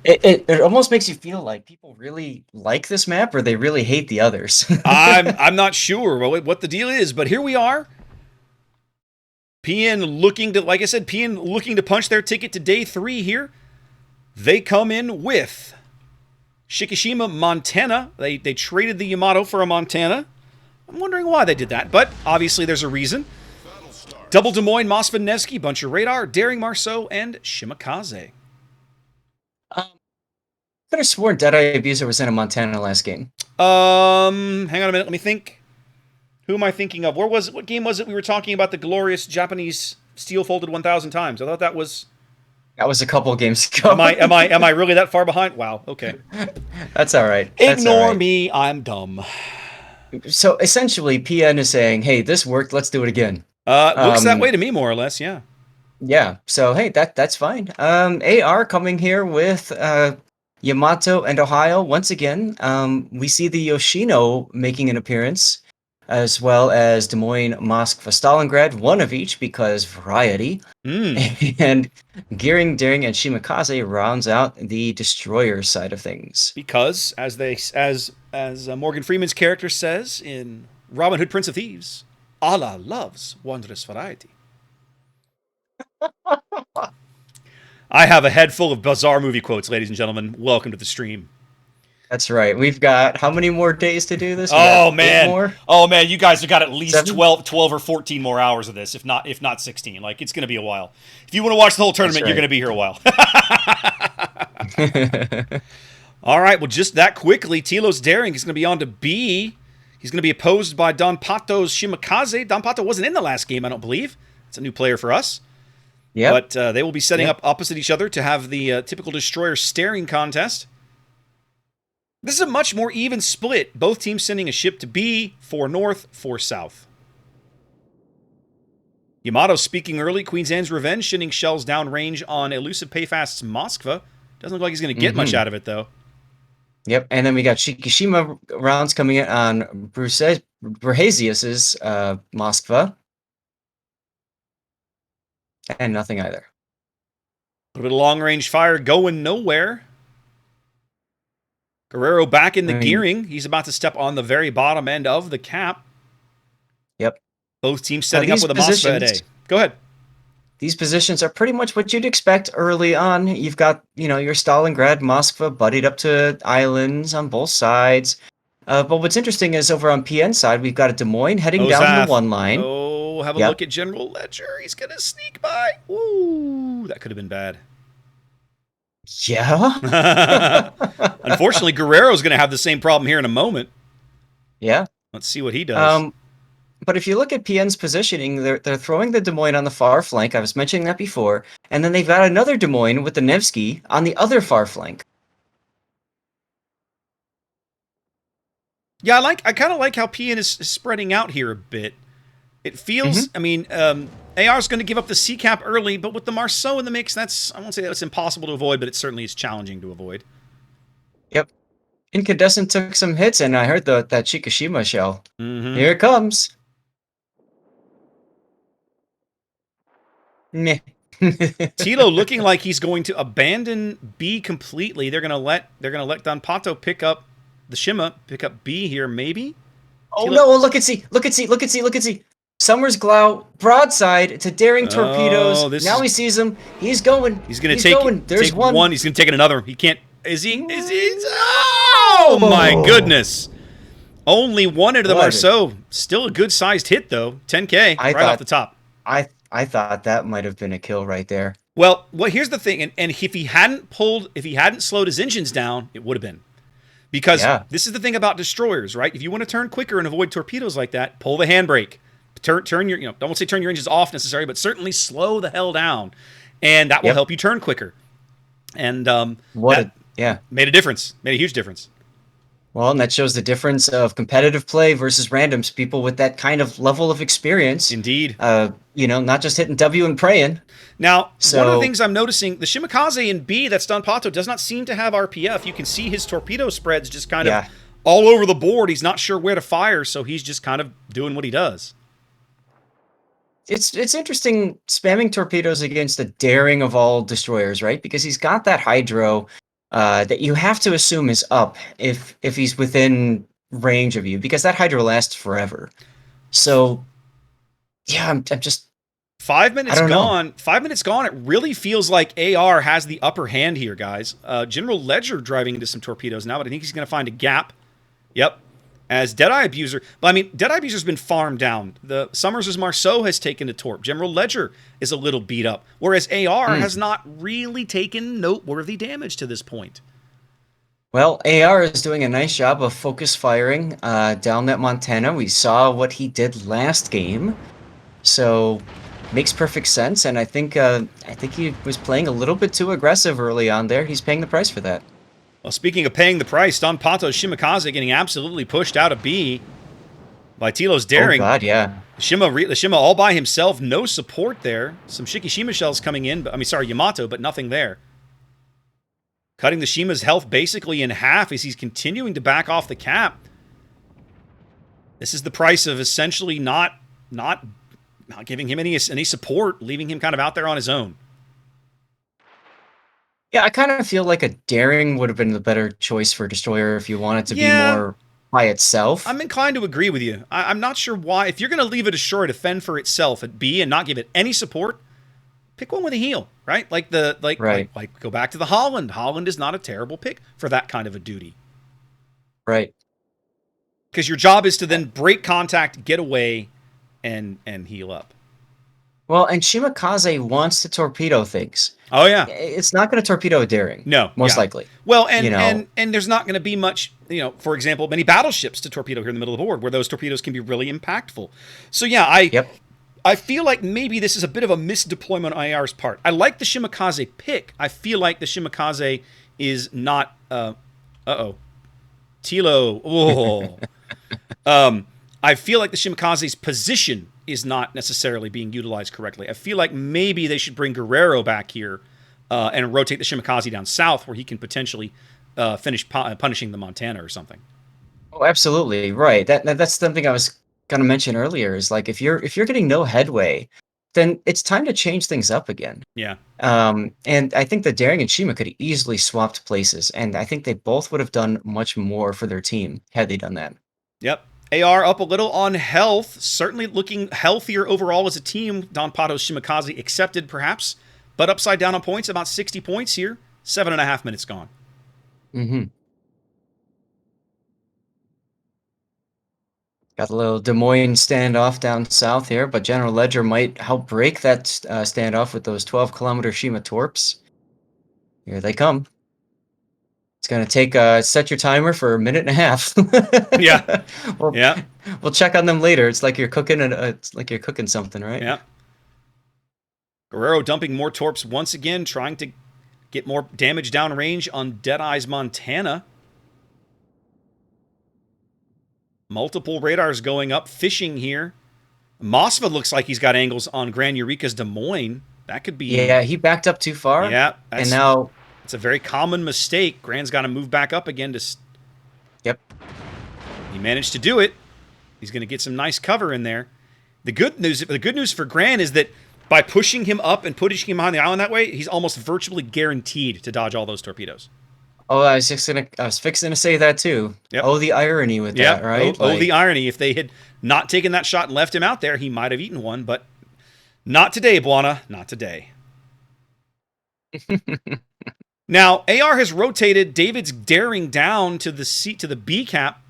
It almost makes you feel like people really like this map or they really hate the others. I'm not sure what the deal is, but here we are. PN looking to, like I said, PN looking to punch their ticket to day 3 here. They come in with Shikishima Montana. They traded the Yamato for a Montana. I'm wondering why they did that, but obviously there's a reason. Double Des Moines, Moskva Nevsky, bunch of radar, Daring Marceau, and Shimakaze. Could have sworn Deadeye Abuser was in a Montana last game. Hang on a minute. Let me think. Who am I thinking of? What game was it we were talking about the glorious Japanese steel folded 1,000 times? I thought that was. That was a couple games ago. Am I really that far behind? Wow. Okay. That's all right. That's all Ignore right. me. I'm dumb. So essentially, PN is saying, "Hey, this worked. Let's do it again." Looks that way to me, more or less. Yeah. Yeah. So hey, that's fine. AR coming here with Yamato and Ohio once again. We see the Yoshino making an appearance, as well as Des Moines, Moskva, Stalingrad, one of each because variety. And Gearing, Daring, and Shimakaze rounds out the destroyer side of things. Because as Morgan Freeman's character says in Robin Hood, Prince of Thieves, Allah loves wondrous variety. I have a head full of bizarre movie quotes, ladies and gentlemen. Welcome to the stream. That's right. We've got how many more days to do this? Oh man. Oh man, you guys have got at least 7? 12 or 14 more hours of this, if not 16. Like, it's going to be a while. If you want to watch the whole tournament, you're going to be here a while. All right, well, just that quickly, Tilo's Daring is going to be on to B. He's going to be opposed by Don Pato's Shimakaze. Don Pato wasn't in the last game, I don't believe. It's a new player for us. Yep. But they will be setting up opposite each other to have the typical destroyer staring contest. This is a much more even split. Both teams sending a ship to B, 4 north, 4 south. Yamato speaking early. Queen's Anne's Revenge sending shells downrange on elusive Payfast's Moskva. Doesn't look like he's going to get much out of it, though. Yep, and then we got Shikishima rounds coming in on Brahesius's Moskva. And nothing either. A little bit of long-range fire going nowhere. Guerrero back in the gearing. He's about to step on the very bottom end of the cap. Yep. Both teams setting up with a Moskva at A. Go ahead. These positions are pretty much what you'd expect early on. You've got, your Stalingrad, Moskva buddied up to islands on both sides. But what's interesting is over on PN side, we've got a Des Moines heading down the one line. Oh, have a look at General Ledger. He's going to sneak by. Ooh, that could have been bad. Yeah. Unfortunately, Guerrero's going to have the same problem here in a moment. Yeah. Let's see what he does. But if you look at PN's positioning, they're throwing the Des Moines on the far flank. I was mentioning that before. And then they've got another Des Moines with the Nevsky on the other far flank. Yeah, I kind of like how PN is spreading out here a bit. It feels, I mean, AR's going to give up the C cap early, but with the Marceau in the mix, I won't say that's impossible to avoid, but it certainly is challenging to avoid. Yep. Incandescent took some hits, and I heard that Shikishima shell. Here it comes. Meh. Tilo looking like he's going to abandon B completely. They're gonna let Don Pato pick up the Shima, pick up B here, maybe. Oh Tilo. No! Look at C! Look at C! Look at C! Look at C! Summers Glow broadside to Daring torpedoes. Now he sees him. He's going. He's gonna take one. He's gonna take another. He can't. Is he? Oh my goodness! Only one into the Marceau. Still a good sized hit though. 10K right off the top. I thought that might have been a kill right there. Well, here's the thing, and if he hadn't slowed his engines down, it would have been. Because this is the thing about destroyers, right? If you want to turn quicker and avoid torpedoes like that, pull the handbrake. Turn your, don't say turn your engines off necessarily, but certainly slow the hell down, and that will help you turn quicker. And made a difference, made a huge difference. Well, and that shows the difference of competitive play versus randoms. People with that kind of level of experience. Indeed. Not just hitting W and praying. Now, one of the things I'm noticing, the Shimakaze in B, that's Don Pato, does not seem to have RPF. You can see his torpedo spreads just kind of all over the board. He's not sure where to fire, so he's just kind of doing what he does. It's interesting spamming torpedoes against the daring of all destroyers, right? Because he's got that hydro. that you have to assume is up if he's within range of you, because that Hydra lasts forever. So, yeah, I'm just 5 I minutes don't know. gone. 5 minutes gone. It really feels like AR has the upper hand here, guys. General Ledger driving into some torpedoes now, but I think he's going to find a gap. Yep. As Deadeye Abuser. But I mean, Deadeye Abuser's been farmed down. The Summers' Marceau has taken a torp. General Ledger is a little beat up. Whereas AR has not really taken noteworthy damage to this point. Well, AR is doing a nice job of focus firing down that Montana. We saw what he did last game. So makes perfect sense, and I think he was playing a little bit too aggressive early on there. He's paying the price for that. Well, speaking of paying the price, Don Pato's Shimakaze getting absolutely pushed out of B by Tilo's Daring. Oh god, yeah. The Shima all by himself, no support there. Some Shikishima shells coming in, but Yamato, but nothing there. Cutting the Shima's health basically in half as he's continuing to back off the cap. This is the price of essentially not giving him any support, leaving him kind of out there on his own. Yeah, I kind of feel like a Daring would have been the better choice for Destroyer if you wanted to be more by itself. I'm inclined to agree with you. I'm not sure why. If you're going to leave a Destroyer to fend for itself at B and not give it any support, pick one with a heal, right? Like go back to the Holland. Holland is not a terrible pick for that kind of a duty. Right. Because your job is to then break contact, get away, and heal up. Well, and Shimakaze wants to torpedo things. Oh yeah, it's not going to torpedo a Daring. No, most likely. Well, and there's not going to be much, for example, many battleships to torpedo here in the middle of the board, where those torpedoes can be really impactful. So yeah, I feel like maybe this is a bit of a misdeployment on AR's part. I like the Shimakaze pick. I feel like the Shimakaze is not. Tilo. Oh. I feel like the Shimakaze's position is not necessarily being utilized correctly. I feel like maybe they should bring Guerrero back here and rotate the Shimakaze down south where he can potentially finish punishing the Montana or something. Oh, absolutely. Right. That's something I was going to mention earlier is like if you're getting no headway, then it's time to change things up again. Yeah. And I think the Daring and Shima could have easily swapped places, and I think they both would have done much more for their team had they done that. Yep. AR up a little on health, certainly looking healthier overall as a team. Don Pato's Shimakaze accepted, perhaps, but upside down on points, about 60 points here. 7.5 minutes gone. Mm-hmm. Got a little Des Moines standoff down south here, but General Ledger might help break that standoff with those 12-kilometer Shima torps. Here they come. It's going to take set your timer for 1.5 minutes. Yeah. We'll check on them later. It's like you're cooking something, right? Yeah. Guerrero dumping more torps once again, trying to get more damage downrange on Deadeye's Montana. Multiple radars going up, fishing here. Mosva looks like he's got angles on Grand Eureka's Des Moines. That could be... Yeah, he backed up too far. Yeah. And now... It's a very common mistake. Grand's got to move back up again to... Yep. He managed to do it. He's going to get some nice cover in there. The good news for Grand is that by pushing him up and putting him behind the island that way, he's almost virtually guaranteed to dodge all those torpedoes. Oh, I was fixing to say that too. Yep. Oh, the irony with that, right? The irony. If they had not taken that shot and left him out there, he might have eaten one, but not today, Buana. Not today. Now, AR has rotated David's Daring down to the B cap.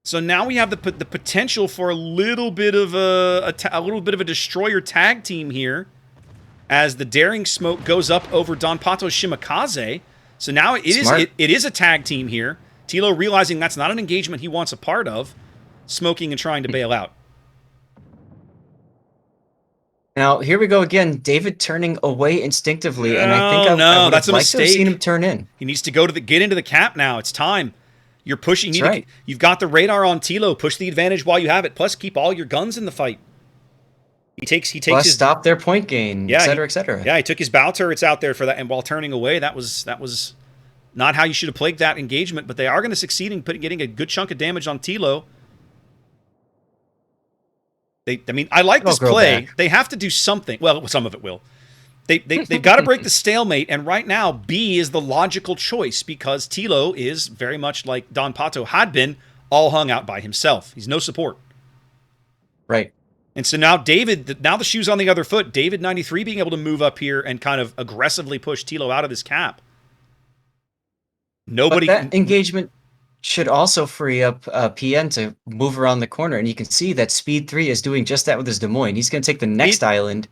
So now we have the potential for a little bit of a Destroyer tag team here, as the Daring smoke goes up over Don Pato's Shimakaze. So now it is a tag team here. Tilo realizing that's not an engagement he wants a part of, smoking and trying to bail out. Now, here we go again. David turning away instinctively, and I think I would that's a like mistake. to have seen him turn in. He needs to get into the cap now. It's time. You're pushing. You've got the radar on Tilo. Push the advantage while you have it. Plus, keep all your guns in the fight. He takes his stop their point gain, et cetera, et cetera. Yeah, he took his bow turrets out there for that, and while turning away, that was not how you should have played that engagement. But they are going to succeed in getting a good chunk of damage on Tilo. I like this play. They have to do something. Well, some of it will. They've got to break the stalemate, and right now B is the logical choice because Tilo is very much like Don Pato had been, all hung out by himself. He's no support. Right. And so now now the shoe's on the other foot. David 93 being able to move up here and kind of aggressively push Tilo out of his cap. But that engagement should also free up PN to move around the corner, and you can see that Speed 3 is doing just that with his Des Moines. He's going to take the next island.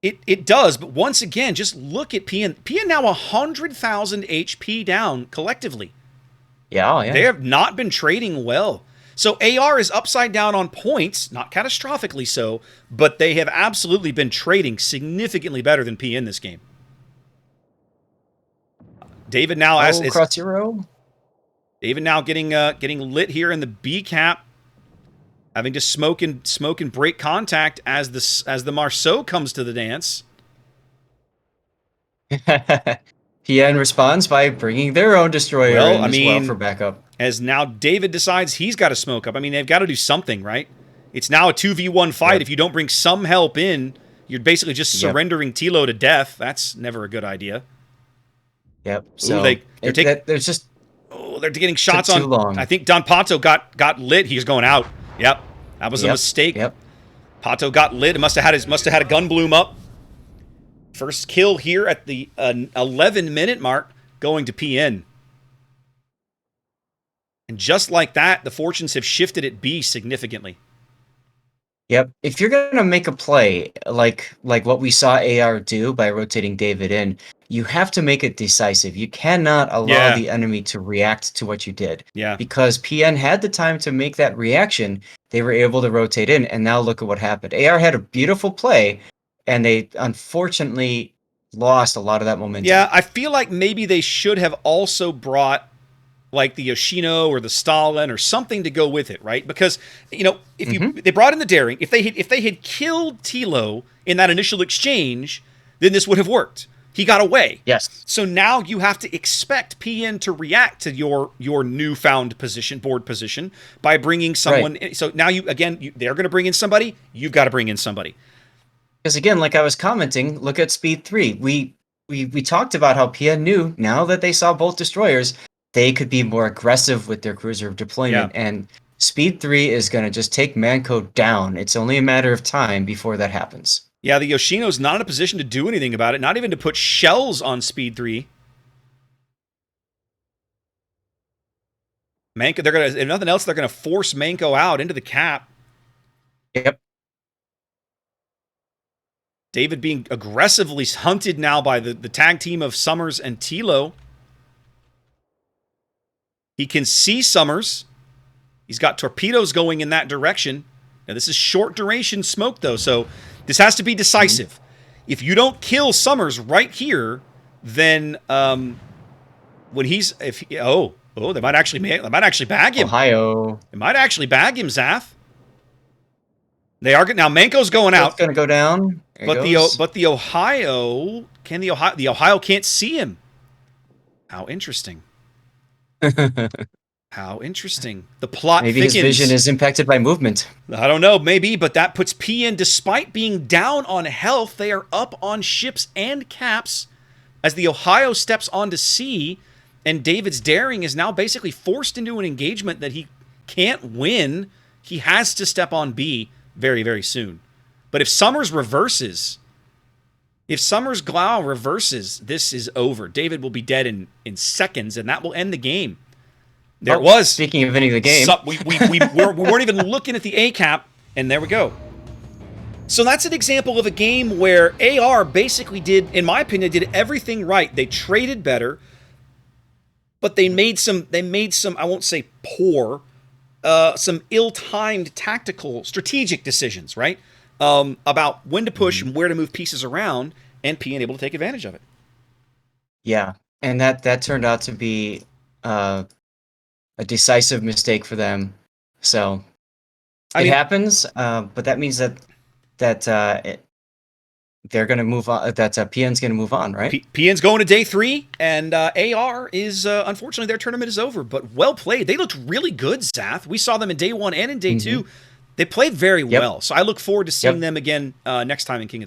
It does, but once again, just look at PN. PN now 100,000 HP down collectively. Yeah, yeah. They have not been trading well. So AR is upside down on points, not catastrophically so, but they have absolutely been trading significantly better than PN this game. David now cross your row. David now getting lit here in the B cap, having to smoke and break contact as the Marceau comes to the dance. PN responds by bringing their own destroyer in as well for backup. As now David decides he's got to smoke up. I mean, they've got to do something, right? It's now a 2v1 fight. Yep. If you don't bring some help in, you're basically just surrendering Tilo to death. That's never a good idea. Yep. So they're getting shots on. Too long. I think Don Pato got lit. He's going out. Yep. That was a mistake. Yep. Pato got lit. It must have had a gun bloom up. First kill here at the 11-minute mark going to PN. And just like that, the fortunes have shifted at B significantly. Yep. If you're going to make a play like what we saw AR do by rotating David in, you have to make it decisive. You cannot allow the enemy to react to what you did. Yeah. Because PN had the time to make that reaction. They were able to rotate in, and now look at what happened. AR had a beautiful play, and they unfortunately lost a lot of that momentum. Yeah, I feel like maybe they should have also brought like the Yoshino or the Stalin or something to go with it, right? Because, if they brought in the daring, if they had killed Tilo in that initial exchange, then this would have worked. He got away. Yes. So now you have to expect PN to react to your newfound board position by bringing someone in. So now they're going to bring in somebody, you've got to bring in somebody. Because again, like I was commenting, look at Speed 3. We talked about how PN knew, now that they saw both destroyers, they could be more aggressive with their cruiser deployment. Yeah. And Speed 3 is going to just take Manco down. It's only a matter of time before that happens. Yeah, the Yoshino's not in a position to do anything about it, not even to put shells on Speed 3. Manco, if nothing else, they're going to force Manco out into the cap. Yep. David being aggressively hunted now by the tag team of Summers and Tilo. He can see Summers. He's got torpedoes going in that direction. Now, this is short duration smoke, though, so this has to be decisive. Mm-hmm. If you don't kill Summers right here, then when he's they might actually bag him. Ohio. They might actually bag him, Zath. They are now. Manco's going out. It's going to go down. But the Ohio can't see him. How interesting. How interesting. The plot maybe thickens. His vision is impacted by movement. I don't know, maybe, but that puts PN, despite being down on health, they are up on ships and caps as the Ohio steps onto C, and David's daring is now basically forced into an engagement that he can't win. He has to step on B very, very soon. But if Summers reverses, Glau reverses, this is over. David will be dead in seconds, and that will end the game. There it was. Speaking of ending the game. We weren't even looking at the A cap, and there we go. So that's an example of a game where AR basically did, in my opinion, did everything right. They traded better, but they made some, I won't say poor, some ill-timed tactical, strategic decisions, right? About when to push and where to move pieces around, and being able to take advantage of it. Yeah, and that turned out to be a decisive mistake for them. So it happens, but that means that they're going to move on. That PN's going to move on, right? PN's going to day 3, and AR is unfortunately their tournament is over. But well played. They looked really good, Zath. We saw them in day 1 and in day 2. They played very well. So I look forward to seeing them again next time in King of the